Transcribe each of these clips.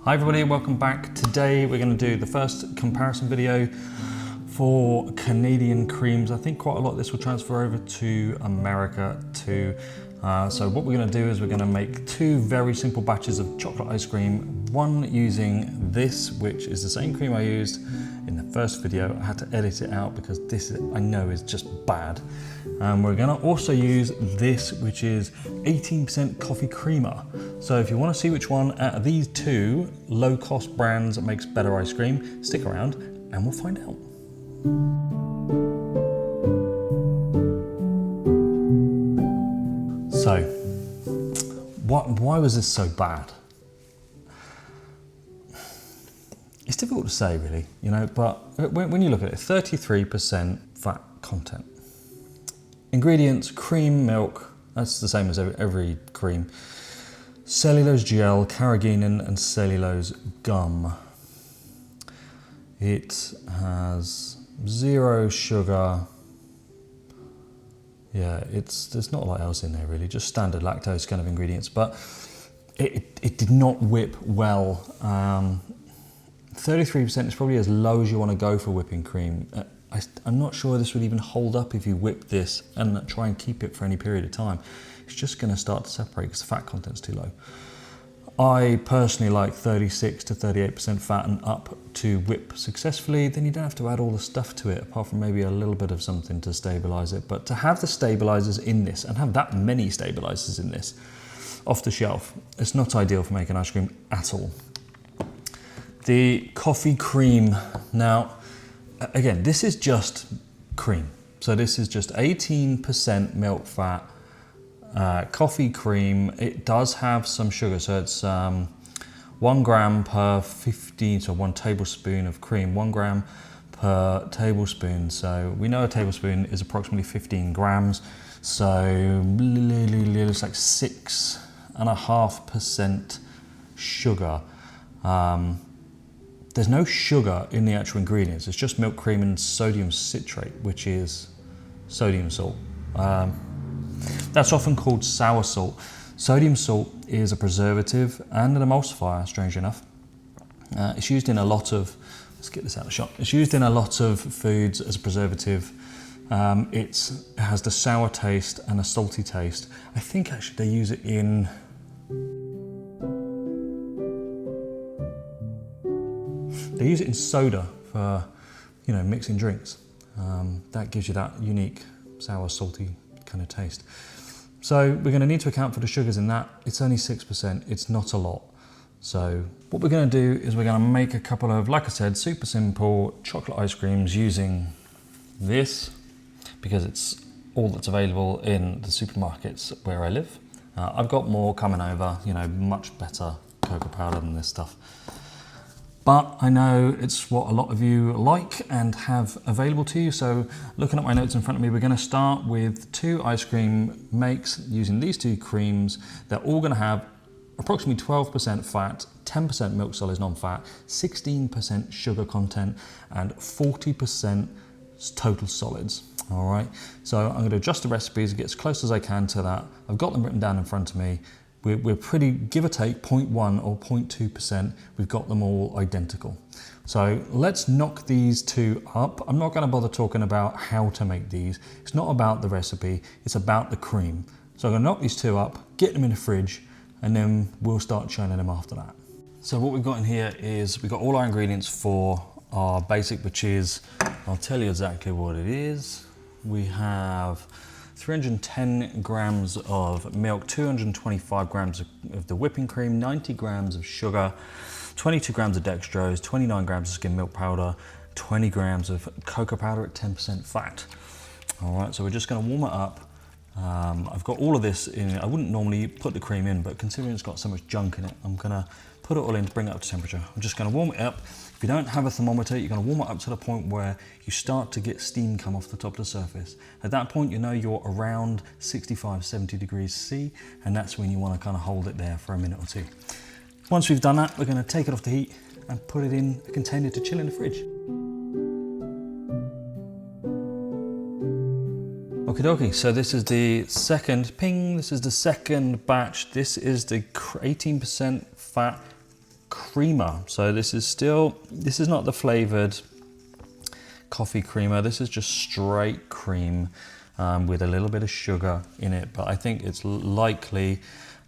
Hi everybody, welcome back. Today we're going to do the first comparison video for Canadian creams. I think quite a lot of this will transfer over to America too. So what we're going to do is we're going to make two very simple batches of chocolate ice cream. One using this, which is the same cream I used in the first video. I had to edit it out because this I know is just bad. We're going to also use this, which is 18% coffee creamer. So if you want to see which one out of these two low-cost brands makes better ice cream, stick around and we'll find out. So, why was this so bad? It's difficult to say really, you know, but when you look at it, 33% fat content. Ingredients: cream, milk, that's the same as every cream. Cellulose gel, carrageenan and cellulose gum. It has 0 sugar. Yeah, there's not a lot else in there really, just standard lactose kind of ingredients, but it did not whip well. 33% is probably as low as you want to go for whipping cream. I'm not sure this would even hold up if you whip this and try and keep it for any period of time. It's just going to start to separate because the fat content's too low. I personally like 36 to 38% fat and up to whip successfully. Then you don't have to add all the stuff to it, apart from maybe a little bit of something to stabilize it. But to have the stabilizers in this and have that many stabilizers in this off the shelf, it's not ideal for making ice cream at all. The coffee cream. Now, again, this is just cream. So this is just 18% milk fat, coffee cream. It does have some sugar, so it's 1 gram per 15, so 1 tablespoon of cream, 1 gram per tablespoon. So we know a tablespoon is approximately 15 grams. So it's like 6.5% sugar. There's no sugar in the actual ingredients. It's just milk, cream and sodium citrate, which is sodium salt. That's often called sour salt. Sodium salt is a preservative and an emulsifier, strangely enough. It's used in a lot of, let's get this out of the shot. It's used in a lot of foods as a preservative. It has the sour taste and a salty taste. I think actually they use it in, they use it in soda for, you know, mixing drinks. That gives you that unique sour, salty kind of taste. So we're going to need to account for the sugars in that. It's only 6%, it's not a lot. So what we're going to do is we're going to make a couple of, like I said, super simple chocolate ice creams using this, because it's all that's available in the supermarkets where I live. I've got more coming over, you know, much better cocoa powder than this stuff. But I know it's what a lot of you like and have available to you. So looking at my notes in front of me, we're going to start with 2 ice cream makes using these 2 creams. They're all going to have approximately 12% fat, 10% milk solids non-fat, 16% sugar content, and 40% total solids. All right, so I'm going to adjust the recipes, get as close as I can to that. I've got them written down in front of me. We're pretty, give or take, 0.1 or 0.2%. We've got them all identical. So let's knock these 2 up. I'm not going to bother talking about how to make these. It's not about the recipe, it's about the cream. So I'm going to knock these 2 up, get them in the fridge, and then we'll start churning them after that. So what we've got in here is we've got all our ingredients for our basic, which is, I'll tell you exactly what it is. We have 310 grams of milk, 225 grams of the whipping cream, 90 grams of sugar, 22 grams of dextrose, 29 grams of skim milk powder, 20 grams of cocoa powder at 10% fat. All right, so we're just going to warm it up. I've got all of this in. I wouldn't normally put the cream in, but considering it's got so much junk in it, I'm going to put it all in to bring it up to temperature. I'm just going to warm it up. If you don't have a thermometer, you're going to warm it up to the point where you start to get steam come off the top of the surface. At that point, you know you're around 65, 70 degrees C, and that's when you want to kind of hold it there for a minute or 2. Once we've done that, we're going to take it off the heat and put it in a container to chill in the fridge. Okie dokie, so this is the second batch. This is the 18% fat creamer. So this is not the flavored coffee creamer. This is just straight cream with a little bit of sugar in it, but I think it's likely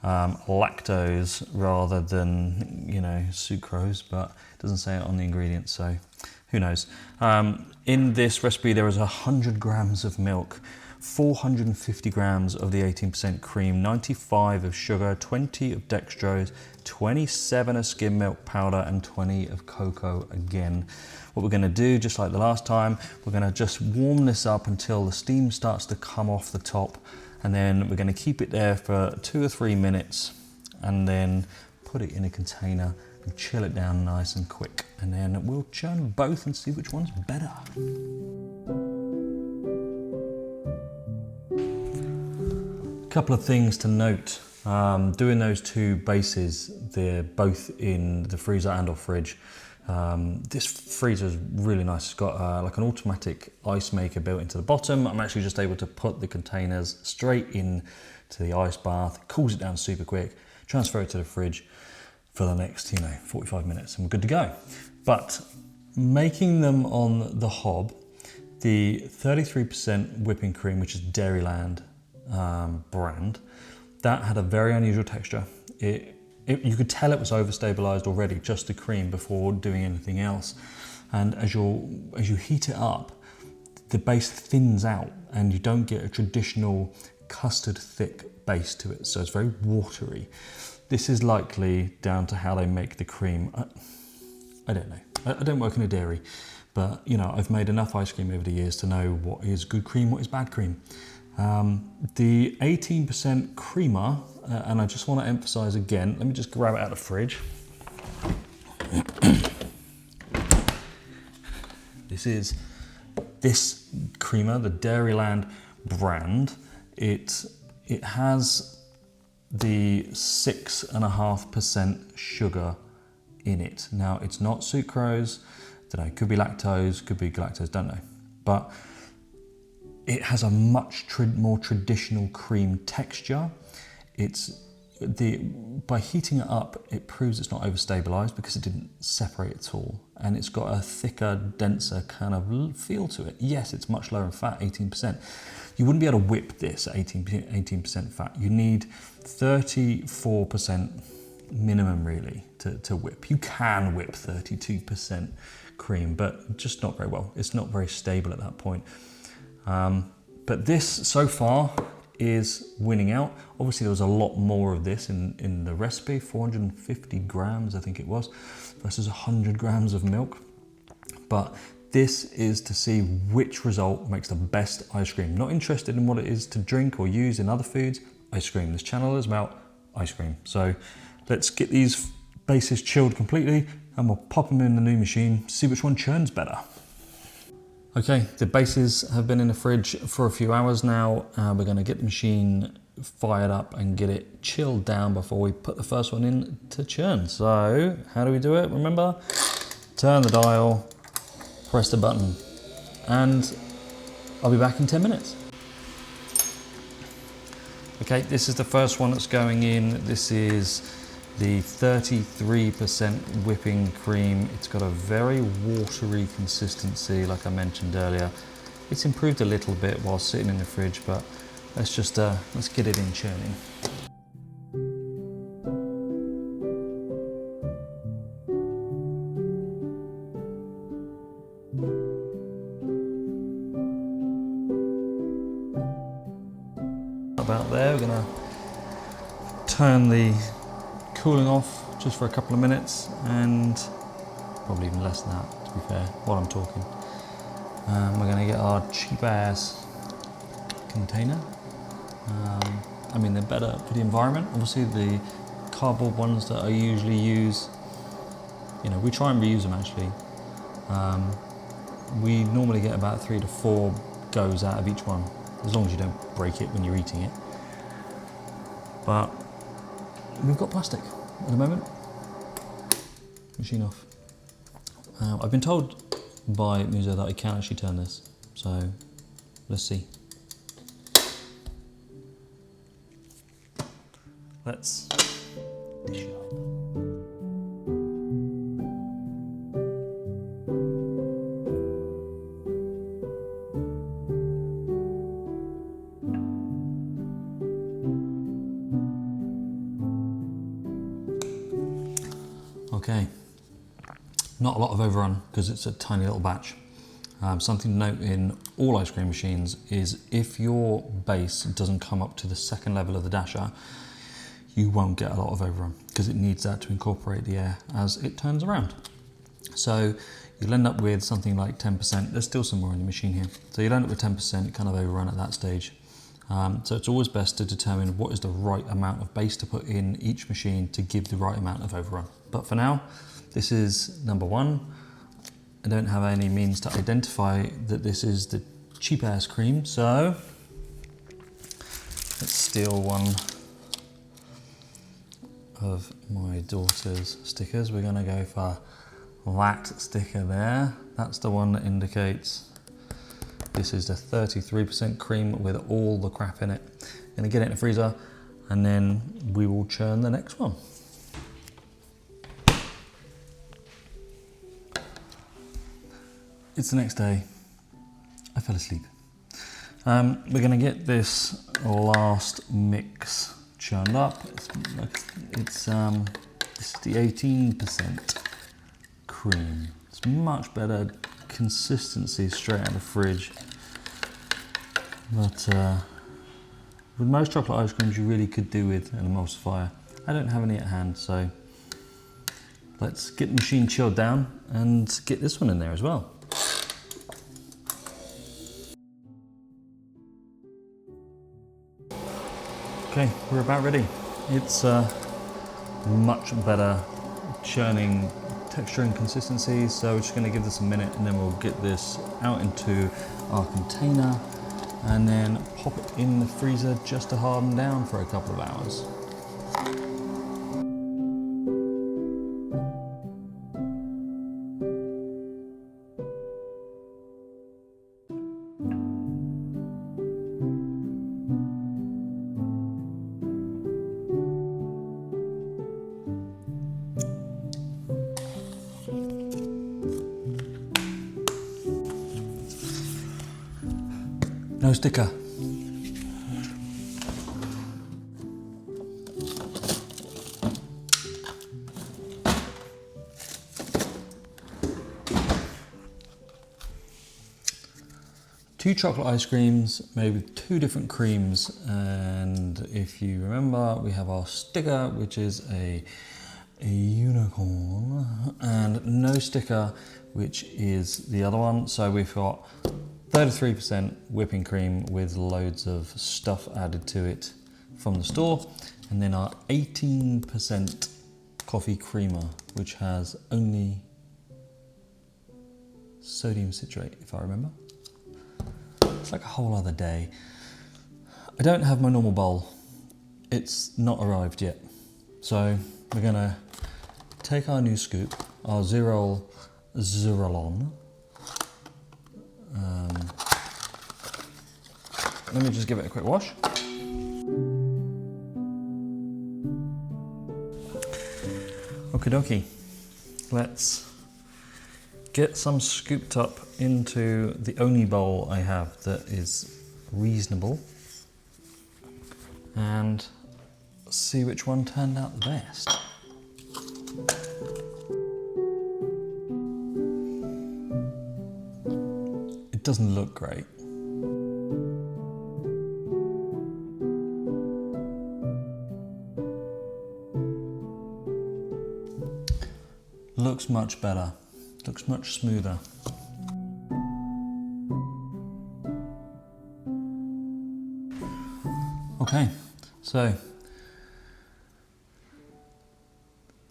lactose rather than, you know, sucrose, but it doesn't say it on the ingredients, so who knows. In this recipe there is 100 grams of milk, 450 grams of the 18% cream, 95 of sugar, 20 of dextrose, 27 of skim milk powder, and 20 of cocoa again. What we're going to do, just like the last time, we're going to just warm this up until the steam starts to come off the top, and then we're going to keep it there for 2 or 3 minutes, and then put it in a container and chill it down nice and quick, and then we'll churn both and see which one's better. Couple of things to note. Doing those two bases, they're both in the freezer and off fridge. This freezer is really nice. It's got like an automatic ice maker built into the bottom. I'm actually just able to put the containers straight in to the ice bath. It cools it down super quick, transfer it to the fridge for the next, 45 minutes, and we're good to go. But making them on the hob, the 33% whipping cream, which is Dairyland brand, that had a very unusual texture. You could tell it was over-stabilised already, just the cream, before doing anything else. And as you heat it up, the base thins out and you don't get a traditional custard thick base to it. So it's very watery. This is likely down to how they make the cream. I don't know. I don't work in a dairy, but I've made enough ice cream over the years to know what is good cream, what is bad cream. The 18% creamer, and I just want to emphasize again, let me just grab it out of the fridge. This creamer, the Dairyland brand, it has the 6.5% sugar in it. Now, it's not sucrose, don't know, could be lactose, could be galactose, don't know. But it has a much more traditional cream texture. By heating it up, it proves it's not overstabilized because it didn't separate at all. And it's got a thicker, denser kind of feel to it. Yes, it's much lower in fat, 18%. You wouldn't be able to whip this at 18% fat. You need 34% minimum really to whip. You can whip 32% cream, but just not very well. It's not very stable at that point. But this so far is winning out. Obviously there was a lot more of this in the recipe, 450 grams I think it was, versus 100 grams of milk. But this is to see which result makes the best ice cream. Not interested in what it is to drink or use in other foods, ice cream. This channel is about ice cream. So let's get these bases chilled completely and we'll pop them in the new machine, see which one churns better. Okay, the bases have been in the fridge for a few hours now. We're going to get the machine fired up and get it chilled down before we put the first one in to churn. So, how do we do it? Remember, turn the dial, press the button, and I'll be back in 10 minutes. Okay, this is the first one that's going in. This is the 33% whipping cream. It's got a very watery consistency, like I mentioned earlier. It's improved a little bit while sitting in the fridge, but let's get it in churning. About there, we're gonna turn the cooling off just for a couple of minutes, and probably even less than that, to be fair, while I'm talking. We're going to get our cheap ass container. I mean, they're better for the environment. Obviously the cardboard ones that I usually use, we try and reuse them actually. We normally get about 3 to 4 goes out of each one, as long as you don't break it when you're eating it. But we've got plastic at the moment. Machine off. I've been told by Muso that I can actually turn this, so let's see. Let's dish it up. Okay, not a lot of overrun because it's a tiny little batch. Something to note in all ice cream machines is if your base doesn't come up to the second level of the dasher, you won't get a lot of overrun because it needs that to incorporate the air as it turns around. So you'll end up with something like 10%. There's still some more in the machine here. So you'll end up with 10% kind of overrun at that stage. So it's always best to determine what is the right amount of base to put in each machine to give the right amount of overrun. But for now, this is number one. I don't have any means to identify that this is the cheap ass cream, so let's steal one of my daughter's stickers. We're gonna go for that sticker there. That's the one that indicates this is the 33% cream with all the crap in it. Gonna get it in the freezer and then we will churn the next one. It's the next day. I fell asleep. We're gonna get this last mix churned up. It's the 18% cream. It's much better consistency straight out of the fridge. But with most chocolate ice creams, you really could do with an emulsifier. I don't have any at hand, so let's get the machine chilled down and get this one in there as well. Okay, we're about ready. It's much better churning texture and consistency, so we're just going to give this a minute and then we'll get this out into our container and then pop it in the freezer just to harden down for a couple of hours. No sticker. Two chocolate ice creams made with two different creams, and if you remember, we have our sticker, which is a unicorn, and no sticker, which is the other one. So we've got 33% whipping cream with loads of stuff added to it from the store, and then our 18% coffee creamer, which has only sodium citrate, if I remember. It's like a whole other day. I don't have my normal bowl. It's not arrived yet. So we're gonna take our new scoop, our Zerolon, let me just give it a quick wash. Okie dokie, let's get some scooped up into the only bowl I have that is reasonable and see which one turned out the best. It doesn't look great. Looks much better, looks much smoother. Okay, so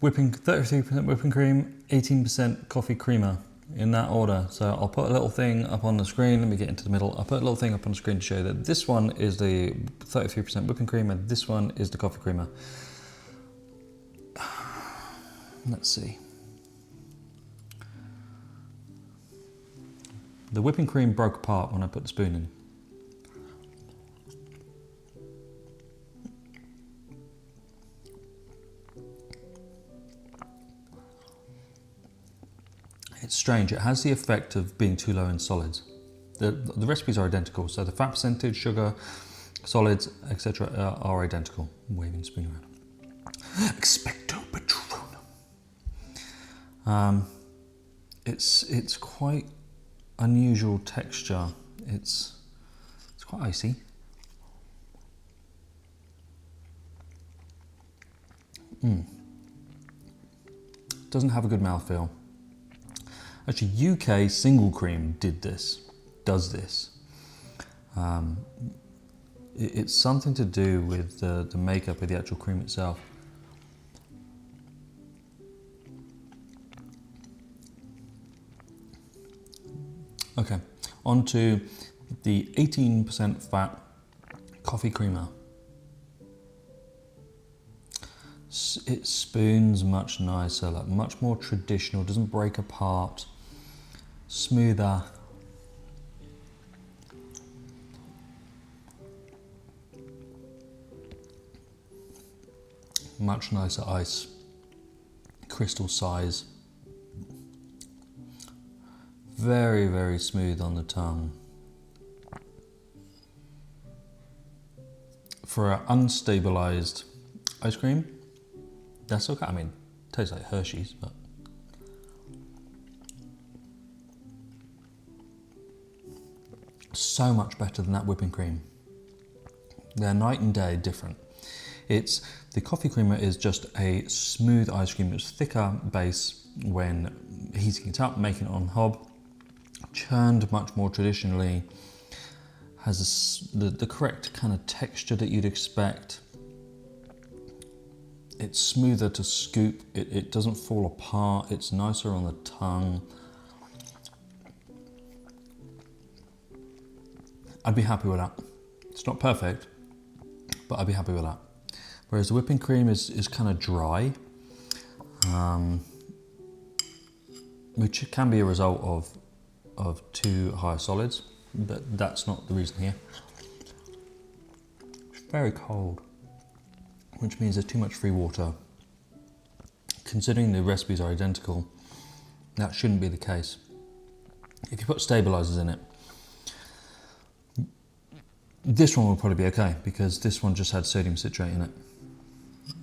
33% whipping cream, 18% coffee creamer in that order. So I'll put a little thing up on the screen, let me get into the middle. I'll put a little thing up on the screen to show that this one is the 33% whipping cream and this one is the coffee creamer. Let's see. The whipping cream broke apart when I put the spoon in. It's strange, it has the effect of being too low in solids. The recipes are identical, so the fat percentage, sugar, solids, etc. are identical. I'm waving the spoon around. Expecto Patronum. It's quite unusual texture. It's quite icy. Doesn't have a good mouthfeel. Actually, UK single cream does this. It's something to do with the makeup of the actual cream itself. Okay, on to the 18% fat coffee creamer. It spoons much nicer, like much more traditional, doesn't break apart, smoother. Much nicer ice, crystal size. Very, very smooth on the tongue. For an unstabilised ice cream, that's okay. I mean, it tastes like Hershey's, but so much better than that whipping cream. They're night and day different. The coffee creamer is just a smooth ice cream. It's thicker base when heating it up, making it on hob. Churned much more traditionally, has the correct kind of texture that you'd expect. It's smoother to scoop, it doesn't fall apart, it's nicer on the tongue. I'd be happy with that. It's not perfect, but I'd be happy with that. Whereas the whipping cream is kind of dry, which can be a result of too high solids, but that's not the reason here. It's very cold, which means there's too much free water. Considering the recipes are identical, that shouldn't be the case. If you put stabilisers in it, this one will probably be okay, because this one just had sodium citrate in it,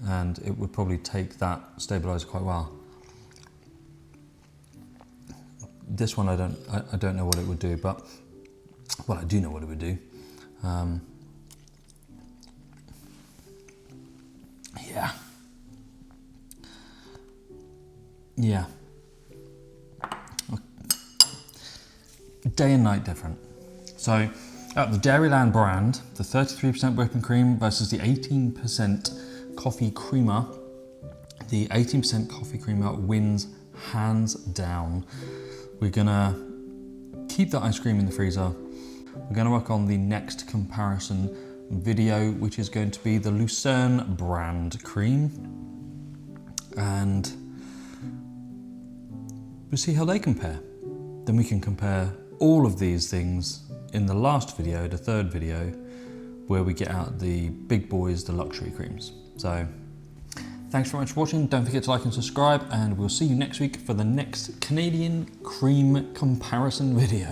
and it would probably take that stabiliser quite well. This one I don't know what it would do, but well, I do know what it would do. Yeah. Day and night different. So the Dairyland brand, the 33% whipping cream versus the 18% coffee creamer. The 18% coffee creamer wins hands down. We're gonna keep the ice cream in the freezer. We're gonna work on the next comparison video, which is going to be the Lucerne brand cream. And we'll see how they compare. Then we can compare all of these things in the last video, the third video, where we get out the big boys, the luxury creams. So thanks very much for watching. Don't forget to like and subscribe, and we'll see you next week for the next Canadian cream comparison video.